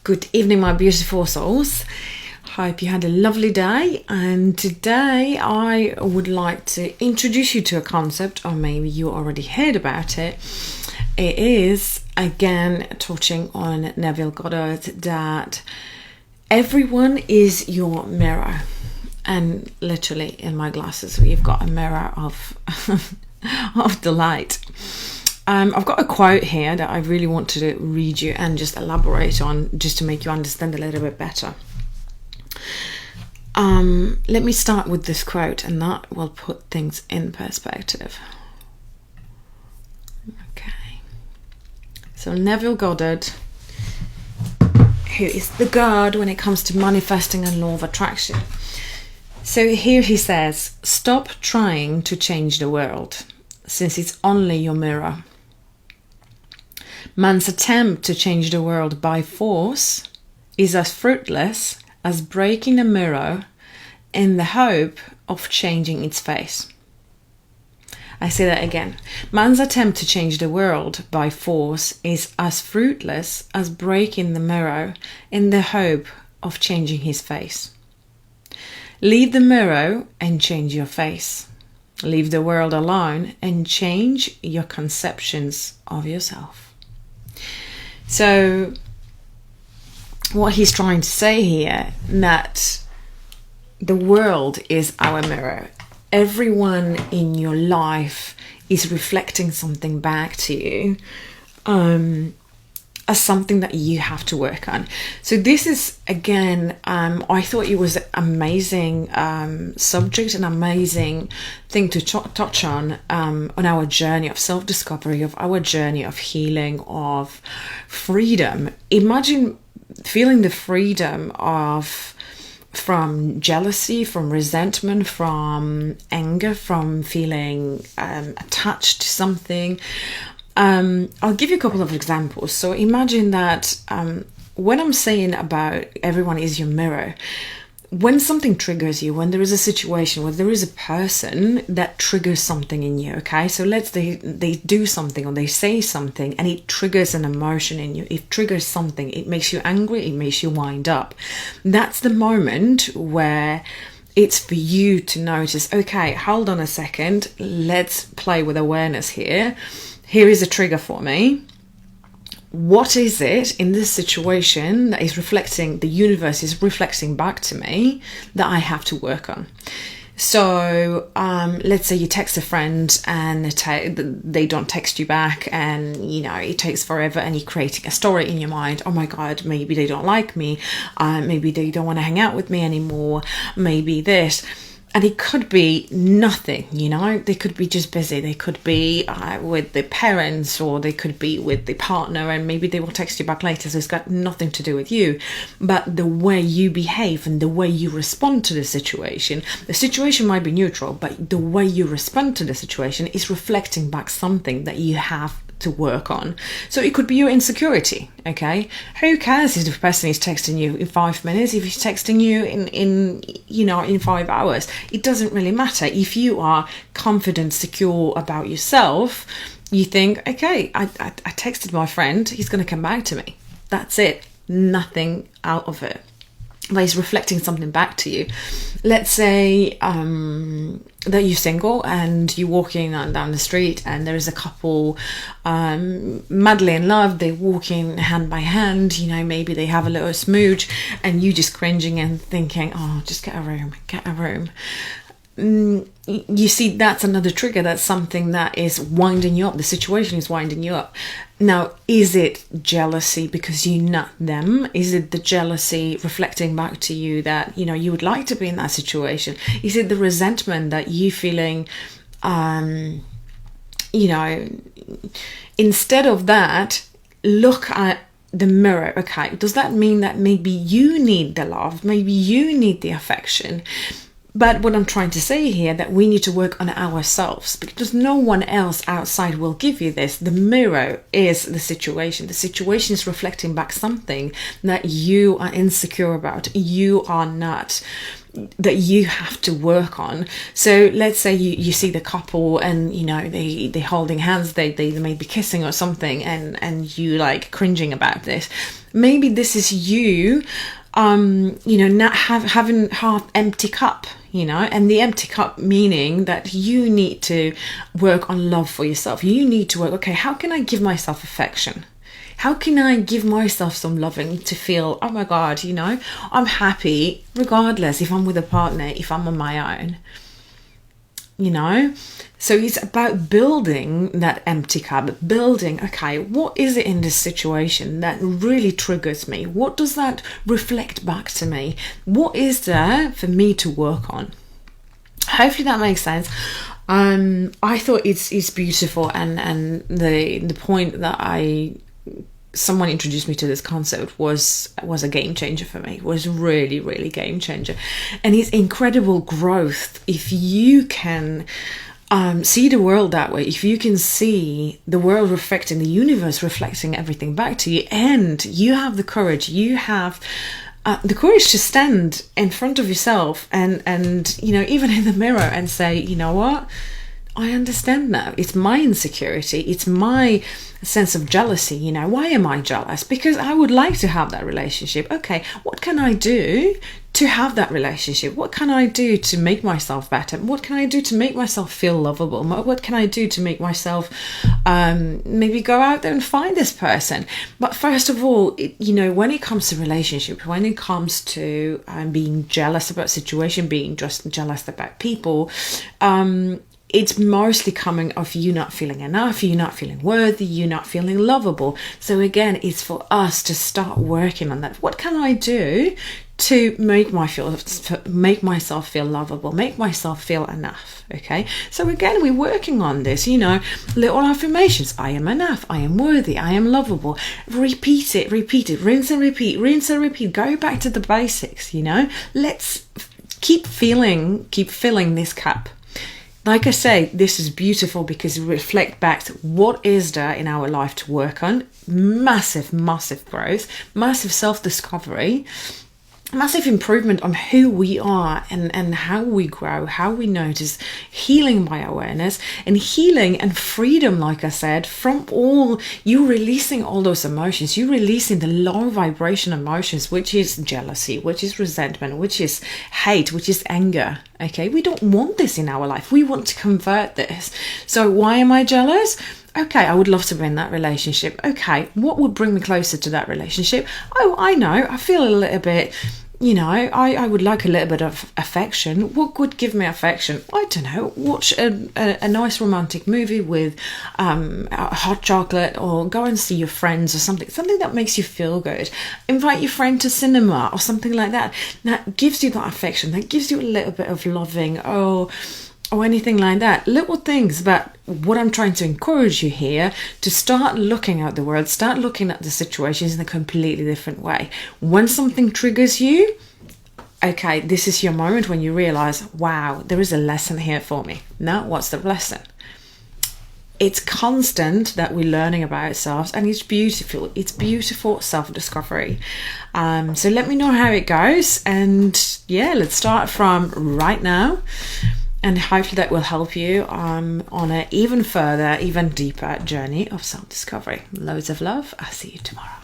Good evening, my beautiful souls. Hope you had a lovely day, and today I would like to introduce you to a concept, or maybe you already heard about it. It is again touching on Neville Goddard, that everyone is your mirror. And literally in my glasses we've got a mirror of of the light. I've got a quote here that I really want to read you and just elaborate on, just to make you understand a little bit better. Let me start with this quote, and that will put things in perspective. Okay. So Neville Goddard, who is the god when it comes to manifesting and law of attraction. So here he says, stop trying to change the world, since it's only your mirror. Man's attempt to change the world by force is as fruitless as breaking a mirror in the hope of changing its face. I say that again. Man's attempt to change the world by force is as fruitless as breaking the mirror in the hope of changing his face. Leave the mirror and change your face. Leave the world alone and change your conceptions of yourself. So what he's trying to say here, that the world is our mirror. Everyone in your life is reflecting something back to you, as something that you have to work on. So this is, again, I thought it was an amazing subject, an amazing thing to touch on our journey of self-discovery, of our journey of healing, of freedom. Imagine feeling the freedom from jealousy, from resentment, from anger, from feeling attached to something. I'll give you a couple of examples. So imagine that when I'm saying about everyone is your mirror, when something triggers you, when there is a situation, when there is a person that triggers something in you, okay? So they do something or they say something and it triggers an emotion in you. It triggers something. It makes you angry. It makes you wind up. That's the moment where it's for you to notice, okay, hold on a second. Let's play with awareness here. Here is a trigger for me. What is it in this situation that is reflecting, the universe is reflecting back to me, that I have to work on? So let's say you text a friend and they don't text you back, and it takes forever, and you're creating a story in your mind. Oh my God, maybe they don't like me. Maybe they don't want to hang out with me anymore. Maybe this. And it could be nothing, they could be just busy. They could be with the parents, or they could be with the partner, and maybe they will text you back later. So it's got nothing to do with you. But the way you behave and the way you respond to the situation might be neutral, but the way you respond to the situation is reflecting back something that you have to work on. So it could be your insecurity, okay? Who cares if the person is texting you in 5 minutes, if he's texting you in 5 hours? It doesn't really matter. If you are confident, secure about yourself, you think, okay, I texted my friend, he's going to come back to me. That's it. Nothing out of it. But he's reflecting something back to you. Let's say that you're single and you're walking down the street and there is a couple madly in love. They're walking hand by hand. Maybe they have a little smooch, and you just cringing and thinking, oh, just get a room. You see, that's another trigger. That's something that is winding you up. The situation is winding you up. Now, is it jealousy because you're not them? Is it the jealousy reflecting back to you that, you would like to be in that situation? Is it the resentment that you feeling, instead of that, look at the mirror. Okay, does that mean that maybe you need the love? Maybe you need the affection? But what I'm trying to say here, that we need to work on ourselves, because no one else outside will give you this. The mirror is the situation. The situation is reflecting back something that you are insecure about, you are not, that you have to work on. So let's say you see the couple and, you know, they're holding hands, they may be kissing or something, and you like cringing about this. Maybe this is you, you know, not having half empty cup, you know, and the empty cup meaning that you need to work on love for yourself. You need to work, okay, how can I give myself affection? How can I give myself some loving to feel, oh my God, you know, I'm happy regardless if I'm with a partner, if I'm on my own, you know? So it's about building that empty cup, building, okay, what is it in this situation that really triggers me? What does that reflect back to me? What is there for me to work on? Hopefully that makes sense. I thought it's beautiful, and the point that someone introduced me to this concept was a game changer for me, was really, really game changer. And it's incredible growth if you can see the world that way, if you can see the world reflecting, the universe reflecting everything back to you, and you have the courage, you have the courage to stand in front of yourself and you know, even in the mirror, and say, you know what, I understand now. It's my insecurity. It's my sense of jealousy. You know, why am I jealous? Because I would like to have that relationship. Okay, what can I do to have that relationship? What can I do to make myself better? What can I do to make myself feel lovable? What can I do to make myself maybe go out there and find this person? But first of all, you know, when it comes to relationships, when it comes to being jealous about situation, being just jealous about people, it's mostly coming of you not feeling enough, you not feeling worthy, you not feeling lovable. So again, it's for us to start working on that. What can I do to make myself feel lovable, make myself feel enough? Okay, so again, we're working on this, you know, little affirmations. I am enough, I am worthy, I am lovable. Repeat it, rinse and repeat, go back to the basics, you know. Let's keep filling this cup. Like I say, this is beautiful because it reflects back to what is there in our life to work on. Massive growth, massive self-discovery, massive improvement on who we are and how we grow, how we notice, healing by awareness, and healing and freedom, like I said, from all, you releasing all those emotions, you releasing the low vibration emotions, which is jealousy, which is resentment, which is hate, which is anger. Okay, we don't want this in our life. We want to convert this. So why am I jealous? Okay, I would love to be in that relationship. Okay, what would bring me closer to that relationship? Oh, I know, I feel a little bit, you know, I would like a little bit of affection. What would give me affection? I don't know, watch a nice romantic movie with hot chocolate, or go and see your friends, or something that makes you feel good. Invite your friend to cinema or something like that. That gives you that affection, that gives you a little bit of loving, or anything like that. Little things. But what I'm trying to encourage you here, to start looking at the world, start looking at the situations in a completely different way. When something triggers you, okay, this is your moment when you realize, wow, there is a lesson here for me. Now, what's the lesson? It's constant that we're learning about ourselves, and it's beautiful. It's beautiful self-discovery. So let me know how it goes, and yeah, let's start from right now. And hopefully that will help you on an even further, even deeper journey of self-discovery. Loads of love. I'll see you tomorrow.